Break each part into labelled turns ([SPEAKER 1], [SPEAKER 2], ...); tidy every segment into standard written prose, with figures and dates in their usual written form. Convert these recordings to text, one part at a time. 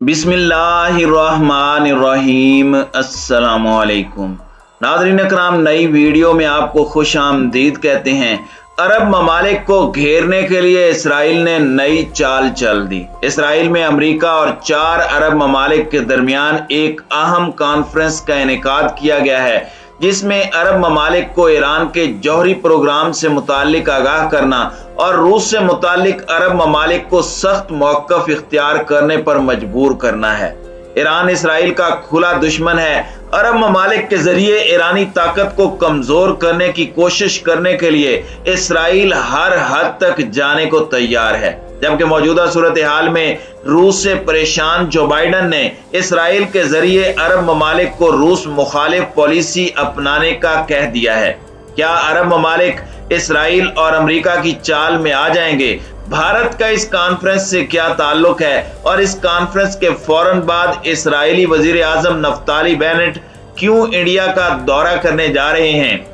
[SPEAKER 1] बिस्मिल्लाहिर्रहमानिर्रहीम। अस्सलामुअलैकुम नाज़रीन कराम, नई वीडियो में आपको खुश आमदीद कहते हैं। अरब ममालिक को घेरने के लिए इसराइल ने नई चाल चल दी। इसराइल में अमेरिका और 4 अरब ममालिक के दरमियान एक अहम कॉन्फ्रेंस का इनेकाद किया गया है, जिसमें अरब ममालिक को ईरान के जौहरी प्रोग्राम से मुतालिक आगाह करना और रूस से मुतालिक अरब ममालिक को सख्त मौक़िफ़ इख्तियार करने पर मजबूर करना है। ईरान इसराइल का खुला दुश्मन है। अरब ममालिक के जरिए ईरानी ताकत को कमजोर करने की कोशिश करने के लिए इसराइल हर हद तक जाने को तैयार है, जबकि मौजूदा सूरत हाल में रूस से परेशान जो बाइडन ने इसराइल के जरिए अरब ममालिक को रूस मुखालिफ पॉलिसी अपनाने का कह दिया है। क्या अरब ममालिक इसराइल और अमेरिका की चाल में आ जाएंगे? भारत का इस कॉन्फ्रेंस से क्या ताल्लुक है और इस कॉन्फ्रेंस के फौरन बाद इस्राएली वजीर आजम नफ्ताली बेनेट क्यों इंडिया का दौरा करने जा रहे हैं,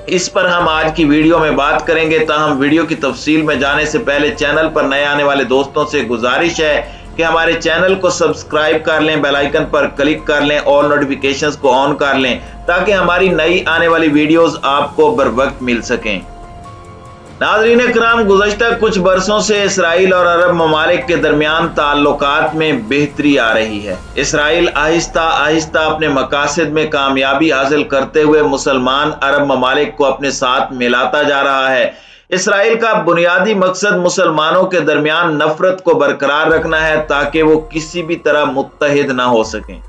[SPEAKER 1] इस पर हम आज की वीडियो में बात करेंगे। ताहम वीडियो की तफसील में जाने से पहले चैनल पर नए आने वाले दोस्तों से गुजारिश है कि हमारे चैनल को सब्सक्राइब कर लें, बेल आइकन पर क्लिक कर लें और नोटिफिकेशंस को ऑन कर लें ताकि हमारी नई आने वाली वीडियोस आपको बर वक्त मिल सकें। नाज़रीन कराम, गुज़श्ता कुछ बरसों से इसराइल और अरब ममालिक के दरमियान ताल्लुकात में बेहतरी आ रही है। इसराइल आहिस्ता आहिस्ता अपने मकासद में कामयाबी हासिल करते हुए मुसलमान अरब ममालिक को अपने साथ मिलाता जा रहा है। इसराइल का बुनियादी मकसद मुसलमानों के दरमियान नफरत को बरकरार रखना है ताकि वो किसी भी तरह मुत्तहिद ना हो सकें।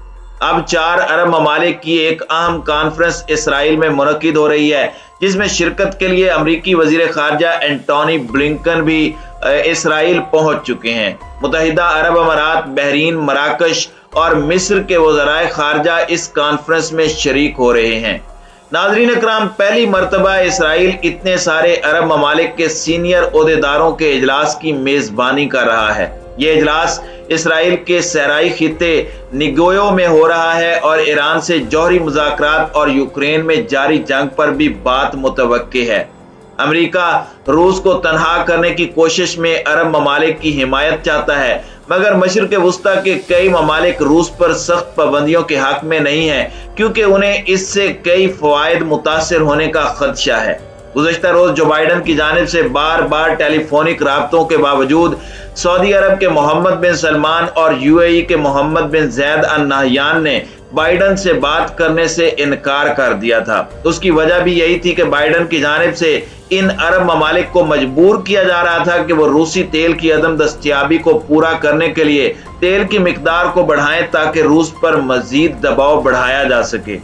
[SPEAKER 1] अब 4 अरब ममालिक की एक अहम कॉन्फ्रेंस इसराइल में मुनक्किद हो रही है, जिसमें शिरकत के लिए अमरीकी वजीर खारजा एंटोनी ब्लिंकन भी इसराइल पहुंच चुके हैं। मुत्तहिदा अरब अमारात, बहरीन, मराकश और मिस्र के वज़राए खारजा इस कॉन्फ्रेंस में शरीक हो रहे हैं। नाज़रीन अकराम, पहली मरतबा इसराइल इतने सारे अरब ममालिक के सीनियर ओहदेदारों के इजलास की मेजबानी कर रहा है। ये इजलास इसराइल के सहराई खिते निगोयो में हो रहा है और ईरान से जौहरी मुज़ाकरात और यूक्रेन में जारी जंग पर भी बात मुतवक्के है। अमेरिका रूस को तनहा करने की कोशिश में अरब ममालिक की हिमायत चाहता है, मगर मशरिक़ वुस्ता के कई ममालिक रूस पर सख्त पाबंदियों के हक में नहीं है, क्योंकि उन्हें इससे कई फ़वाइद मुतासिर होने का खदशा है। गुज़श्ता रोज जो बाइडन की जानिब से बार बार टेलीफोनिक राब्तों के बावजूद सऊदी अरब के मोहम्मद बिन सलमान और यूएई के मोहम्मद बिन जैद अल नहयान ने बाइडन से बात करने से इनकार कर दिया था। उसकी वजह भी यही थी कि बाइडन की जानिब से इन अरब ममालिक को मजबूर किया जा रहा था कि वो रूसी तेल की अदम दस्तयाबी को पूरा करने के लिए तेल की मिकदार को बढ़ाएं ताकि रूस पर मजीद दबाव बढ़ाया जा सके।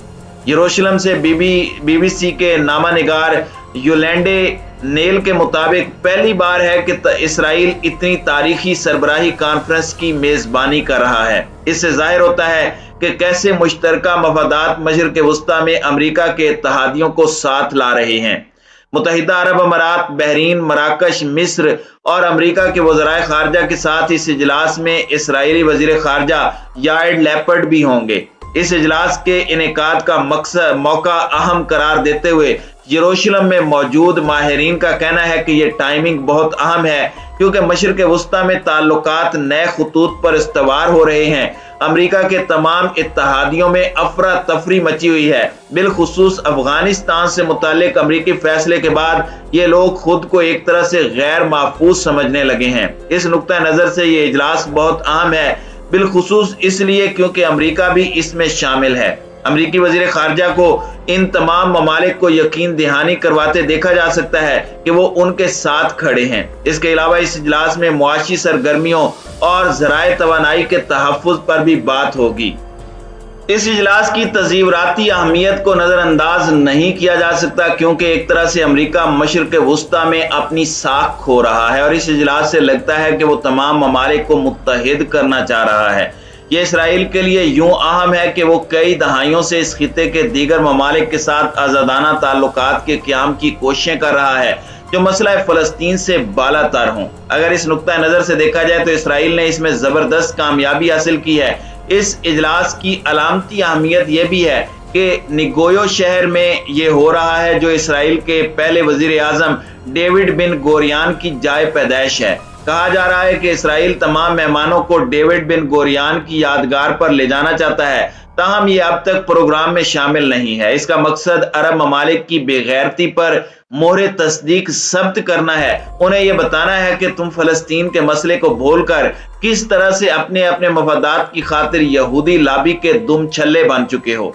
[SPEAKER 1] यरूशलेम से बीबीसी के नामानिगार योलेंडे नेल के मुताबिक पहली बार है कि इसराइल इतनी तारीखी सरबराही कॉन्फ्रेंस की मेजबानी कर रहा है। इससे जाहिर होता है कि कैसे मुश्तरका मफादात मशरिक़ वुस्ता में अमेरिका के इत्तेहादियों को साथ ला रहे हैं। मुत्तहिदा अरब अमारात, बहरीन, मराकश, मिस्र और अमेरिका के वज़राए खारजा के साथ इस इजलास में इसराइली वज़ीर खारजा याइर लैपिड भी होंगे। इस इजलास के इनेकाद का मौका अहम करार देते हुए यरूशलेम में मौजूद माहिरीन का कहना है कि यह टाइमिंग बहुत अहम है, क्योंकि मशरिक़ वुस्ता में ताल्लुकात नए खतूत पर इस्तवार हो रहे हैं। अमेरिका के तमाम इत्तेहादियों में अफरा तफरी मची हुई है। बिलखुसूस अफगानिस्तान से मुतालिक अमरीकी फैसले के बाद ये लोग खुद को एक तरह से गैर महफूज समझने लगे हैं। इस नुक्ता नज़र से ये इजलास बहुत अहम है, बिलखुसूस इसलिए क्योंकि अमेरिका भी इसमें शामिल है। अमरीकी वजीर खारजा को इन तमाम ममालिक को यकीन दहानी करवाते देखा जा सकता है कि वो उनके साथ खड़े हैं। इसके अलावा इस इजलास में मुआशी सरगर्मियों और ज़राए तवानाई के तहफ़्फ़ुज़ पर भी बात होगी। इस इजलास की तज़ीवराती अहमियत को नज़रअंदाज नहीं किया जा सकता, क्योंकि एक तरह से अमेरिका मशरिक़ वुस्ता में अपनी साख खो रहा है और इस इजलास से लगता है कि वो तमाम ममालिक को मुत्तहिद करना चाह रहा है। ये इसराइल के लिए यूं अहम है कि वो कई दहाइयों से इस खिते के दीगर ममालिक के साथ आज़ादाना ताल्लुकात के क़याम की कोशिशें कर रहा है, जो मसला फ़लस्तीन से बालातर हों। अगर इस नुक्ता नज़र से देखा जाए तो इसराइल ने इसमें ज़बरदस्त कामयाबी हासिल की है। इस इजलास की अलामती अहमियत यह भी है कि निगोयो शहर में ये हो रहा है, जो इसराइल के पहले वज़ीर आज़म डेविड बिन गोरियान की जाए पैदाइश है। कहा जा रहा है कि इसराइल तमाम मेहमानों को डेविड बिन गोरियान की यादगार पर ले जाना चाहता है, ताहम ये अब तक प्रोग्राम में शामिल नहीं है। इसका मकसद अरब ममालिक की बेगैरती पर मोहरे तस्दीक जब्त करना है। उन्हें यह बताना है कि तुम फलस्तीन के मसले को भूलकर किस तरह से अपने अपने मफादात की खातिर यहूदी लाबी के दुम छल्ले बन चुके हो।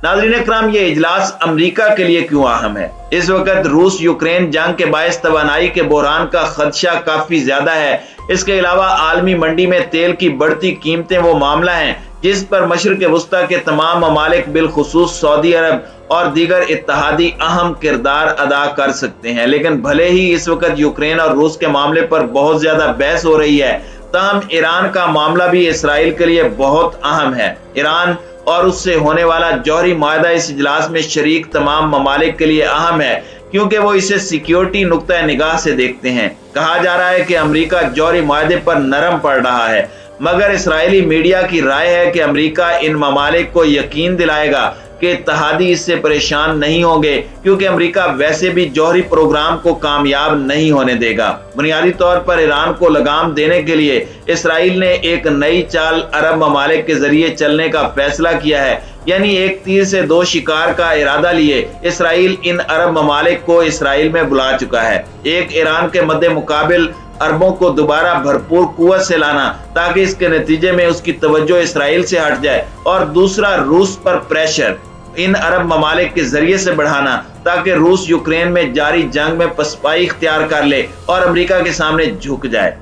[SPEAKER 1] नाज़रीन इकराम, ये इजलास अमेरिका के लिए क्यों अहम है? इस वक्त रूस यूक्रेन जंग के बायस तवानाई के बहरान का खदशा काफी ज्यादा है। इसके अलावा आलमी मंडी में तेल की बढ़ती कीमतें वो मामला है जिस पर मशरिक वस्ता के तमाम ममालिक बिलखुसूस सऊदी अरब और दीगर इत्तहादी अहम किरदार अदा कर सकते हैं। लेकिन भले ही इस वक्त यूक्रेन और रूस के मामले पर बहुत ज्यादा बहस हो रही है, ताहम ईरान का मामला भी इसराइल के लिए बहुत अहम है। ईरान और उससे होने वाला जौहरी माहदा इस इजलास में शरीक तमाम ममालिक के लिए अहम है, क्योंकि वो इसे सिक्योरिटी नुक्ता निगाह से देखते हैं। कहा जा रहा है कि अमेरिका जौहरी माहदे पर नरम पड़ रहा है, मगर इसराइली मीडिया की राय है कि अमेरिका इन ममालिक को यकीन दिलाएगा कि इत्तहादी इससे परेशान नहीं होंगे, क्योंकि अमेरिका वैसे भी जौहरी प्रोग्राम को कामयाब नहीं होने देगा। बुनियादी तौर पर ईरान को लगाम देने के लिए इसराइल ने एक नई चाल अरब ममालिक के जरिए चलने का फैसला किया है, यानी एक तीर से दो शिकार का इरादा लिए इसराइल इन अरब ममालिक को इसराइल में बुला चुका है। एक, ईरान के मद्दे मुकाबिल अरबों को दोबारा भरपूर कुव्वत से लाना ताकि इसके नतीजे में उसकी तवज्जो इसराइल से हट जाए, और दूसरा, रूस पर प्रेशर इन अरब ममालिक के जरिए से बढ़ाना ताकि रूस यूक्रेन में जारी जंग में पसपाई इख्तियार कर ले और अमेरिका के सामने झुक जाए।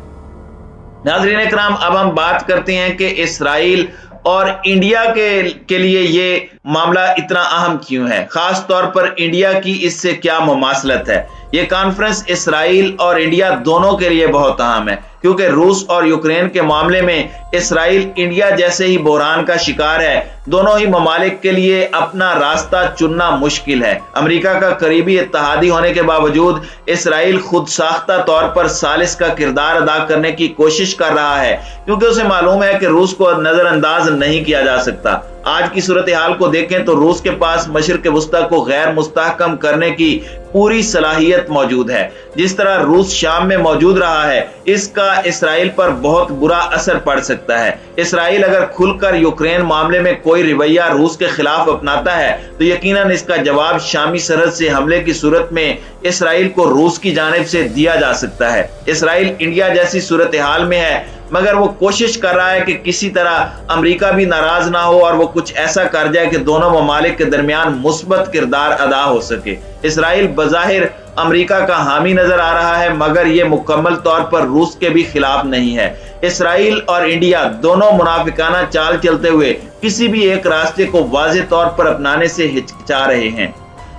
[SPEAKER 1] नाज़रीन इकराम, अब हम बात करते हैं कि इसराइल और इंडिया के लिए ये मामला इतना अहम क्यों है, खास तौर पर इंडिया की इससे क्या मुमासलत है। ये कॉन्फ्रेंस इसराइल और इंडिया दोनों के लिए बहुत अहम है, क्योंकि रूस और यूक्रेन के मामले में इसराइल इंडिया जैसे ही बहरान का शिकार है। दोनों ही ममालिक के लिए अपना रास्ता चुनना मुश्किल है। अमेरिका का करीबी इत्तहादी होने के बावजूद इसराइल खुद साख्ता तौर पर सालिस का किरदार अदा करने की कोशिश कर रहा है, क्योंकि उसे मालूम है कि रूस को नजरअंदाज नहीं किया जा सकता। आज की सूरत हाल को देखें तो रूस के पास मशरिक वस्ता को गैर मुस्तहकम करने की पूरी सलाहियत मौजूद है। जिस तरह रूस शाम में मौजूद रहा है, इसका इसराइल पर बहुत बुरा असर पड़ सकता है। इसराइल अगर खुलकर यूक्रेन मामले में कोई रवैया रूस के खिलाफ अपनाता है तो यकीनन इसका जवाब शामी सरहद से हमले की सूरत में इसराइल को रूस की जानिब से दिया जा सकता है। इसराइल इंडिया जैसी सूरत हाल में है, मगर वो कोशिश कर रहा है कि किसी तरह अमेरिका भी नाराज ना हो और वो कुछ ऐसा कर जाए कि दोनों ममालिक के दरमियान मुस्बत किरदार अदा हो सके। इसराइल बज़ाहिर अमेरिका का हामी नजर आ रहा है, मगर ये मुकम्मल तौर पर रूस के भी खिलाफ नहीं है। इसराइल और इंडिया दोनों मुनाफिकाना चाल चलते हुए किसी भी एक रास्ते को वाज़ेह तौर पर अपनाने से हिचकिचा रहे हैं।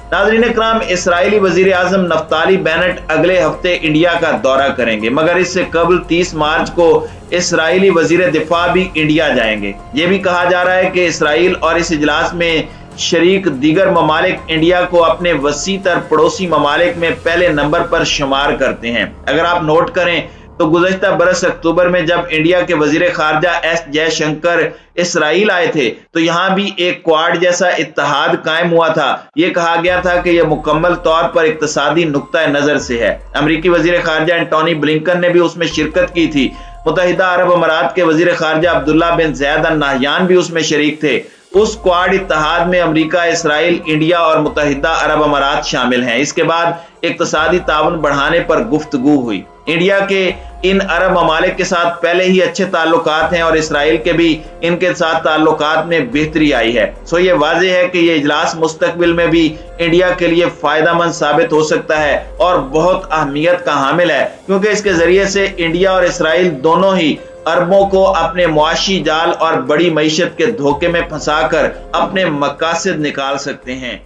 [SPEAKER 1] नाज़रीन इकराम, इसराइली वजीर आज़म नफ्ताली बेनेट अगले हफ्ते इंडिया का दौरा करेंगे, मगर इससे कबल 30 मार्च को इसराइली वजीर दिफा भी इंडिया जाएंगे। ये भी कहा जा रहा है कि इसराइल और इस इजलास में शरीक दीगर ममालिक इंडिया को अपने वसी तर पड़ोसी ममालिक में पहले नंबर पर शुमार करते हैं। अगर आप नोट करें तो गुज़श्ता बरस अक्टूबर में जब इंडिया के वजीर खारजा एस जयशंकर इसराइल आए थे तो यहाँ भी एक क्वाड जैसा इत्तेहाद कायम हुआ था। ये कहा गया था कि यह मुकम्मल तौर पर इक्तसादी नुक्ता नजर से है। अमरीकी वजीर खारजा एंटोनी ब्लिंकन ने भी उसमें शिरकत की थी। मुत्तहिदा अरब अमारात के वजीर खारजा अब्दुल्ला बिन ज़ैद अल नहयान भी उसमें शरीक थे। उस क्वाड इत्तेहाद में अमेरिका, इसराइल, इंडिया और मुत्तहिदा अरब अमारात शामिल हैं। इसके बाद इक्तसादी ताउन बढ़ाने पर गुफ्तगू हुई। इंडिया के इन अरब ममालिक के साथ पहले ही अच्छे ताल्लुकात हैं और इसराइल के भी इनके साथ ताल्लुकात में बेहतरी आई है। सो ये वाज़ेह है कि ये इजलास मुस्तकबिल में भी इंडिया के लिए फायदेमंद साबित हो सकता है और बहुत अहमियत का हामिल है, क्योंकि इसके जरिए से इंडिया और इसराइल दोनों ही अरबों को अपने मुआशी जाल और बड़ी मईशत के धोखे में फंसाकर अपने मकासद निकाल सकते हैं।